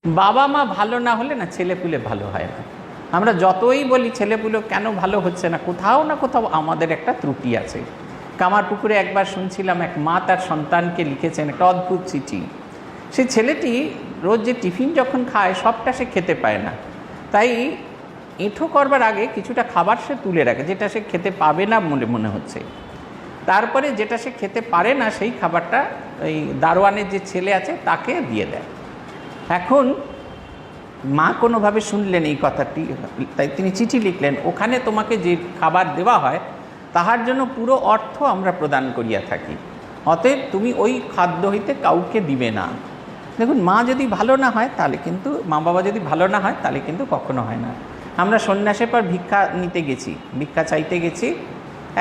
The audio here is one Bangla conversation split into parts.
বাবা মা ভালো না হলে না ছেলেপুলে ভালো হয় না। আমরা যতই বলি ছেলেপুলে কেন ভালো হচ্ছে না, কোথাও না কোথাও আমাদের একটা ত্রুটি আছে। কামারপুকুরে একবার শুনছিলাম এক মা তার সন্তানকে লিখেছেন একটা অদ্ভুত চিঠি। সেই ছেলেটি রোজ যে টিফিন যখন খায় সবটা সে খেতে পায় না, তাই এঁঠো করবার আগে কিছুটা খাবার সে তুলে রাখে যেটা সে খেতে পাবে না মনে হচ্ছে। তারপরে যেটা সে খেতে পারে না সেই খাবারটা ওই দারোয়ানের যে ছেলে আছে তাকে দিয়ে দেয়। এখন মা কোনোভাবে শুনলেন এই কথাটি, তাই তিনি চিঠি লিখলেন, ওখানে তোমাকে যে খাবার দেওয়া হয় তাহার জন্য পুরো অর্থ আমরা প্রদান করিয়া থাকি, অতএব তুমি ওই খাদ্য হইতে কাউকে দিবে না। দেখুন, মা যদি ভালো না হয় তাহলে কিন্তু, মা বাবা যদি ভালো না হয় তাহলে কিন্তু কখনো হয় না। আমরা সন্ন্যাসের পর ভিক্ষা নিতে গেছি, ভিক্ষা চাইতে গেছি,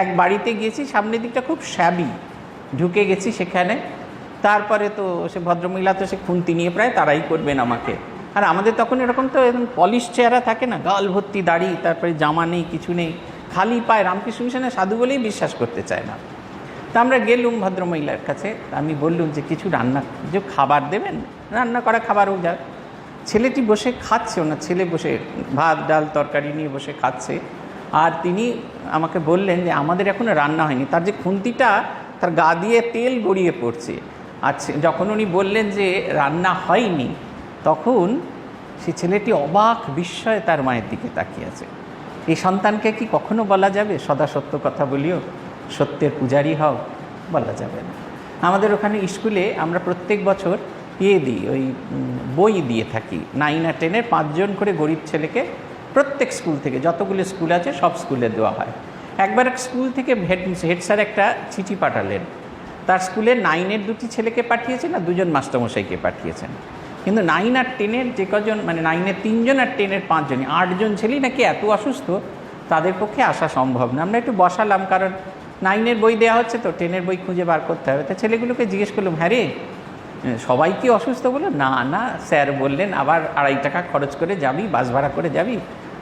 এক বাড়িতে গিয়েছি, সামনের দিকটা খুব শ্যাবি, ঢুকে গেছি সেখানে। তারপরে তো সে ভদ্রমহিলা তো সে খুন্তি নিয়ে প্রায় তারাই করবেন আমাকে। আর আমাদের তখন এরকম তো এরকম পলিশ চেহারা থাকে না, গাল ভর্তি দাড়ি, তারপরে জামা নেই, কিছু নেই, খালি পায়ে, রামকৃষ্ণ মিশনের সাধু বলেই বিশ্বাস করতে চায় না। তা আমরা গেলুম ভদ্রমহিলার কাছে, আমি বললুম যে কিছু রান্না, যে খাবার দেবেন, রান্না করা খাবার হোক যা। ছেলেটি বসে খাচ্ছে, ওনার ছেলে বসে ভাত ডাল তরকারি নিয়ে বসে খাচ্ছে। আর তিনি আমাকে বললেন যে আমাদের এখনও রান্না হয়নি। তার যে খুন্তিটা তার গা দিয়ে তেল গড়িয়ে পড়ছে। আর যখন উনি বললেন যে রান্না হয়নি, তখন সে ছেলেটি অবাক বিস্ময়ে তার মায়ের দিকে তাকিয়ে আছে। এই সন্তানকে কি কখনো বলা যাবে সদা সত্য কথা বলিও, সত্যের পূজারী হও? বলা যাবে না। আমাদের ওখানে স্কুলে আমরা প্রত্যেক বছর দিই, ওই বই দিয়ে থাকি 9 আর 10-এর 5 জন করে গরিব ছেলেকে প্রত্যেক স্কুল থেকে, যতগুলো স্কুল আছে সব স্কুলে দেওয়া হয়। একবার এক স্কুল থেকে হেড স্যার একটা চিঠি পাঠালেন, তার স্কুলে 9-এর 2টি ছেলেকে পাঠিয়েছেন আর 2জন মাস্টারমশাইকে পাঠিয়েছেন। কিন্তু 9 আর 10-এর যে কজন, মানে 9-এর 3জন আর 10-এর 5 জনই, 8 জন ছেলেই নাকি এত অসুস্থ তাদের পক্ষে আসা সম্ভব না। আমরা একটু বসালাম, কারণ 9-এর বই দেওয়া হচ্ছে তো 10-এর বই খুঁজে বার করতে হবে। তা ছেলেগুলোকে জিজ্ঞেস করলাম, হ্যাঁ রে সবাই কি অসুস্থ? বলে না না স্যার বললেন আবার 2.5 টাকা খরচ করে যাবি, বাস ভাড়া করে যাবি,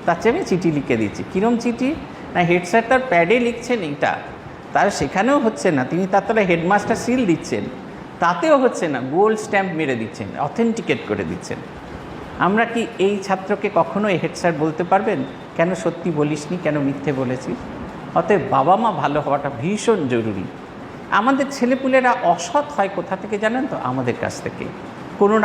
তার চেয়ে আমি চিঠি লিখে দিচ্ছি। কীরম চিঠি? না হেড স্যার তার প্যাডে লিখছেন এইটা, তার সেখানেও হচ্ছে না, তিনি তার তলায় হেডমাস্টার সিল দিচ্ছেন, তাতেও হচ্ছে না, গোল্ড স্ট্যাম্প মেরে দিচ্ছেন, অথেন্টিকেট করে দিচ্ছেন। আমরা কি এই ছাত্রকে কখনো এই হেড স্যার বলতে পারবেন কেন সত্যি বলিসনি, কেন মিথ্যে বলেছিস? অতএব বাবা মা ভালো হওয়াটা ভীষণ জরুরি। আমাদের ছেলেপুলেরা অসৎ হয় কোথা থেকে জানেন তো? আমাদের কাছ থেকে। কোনো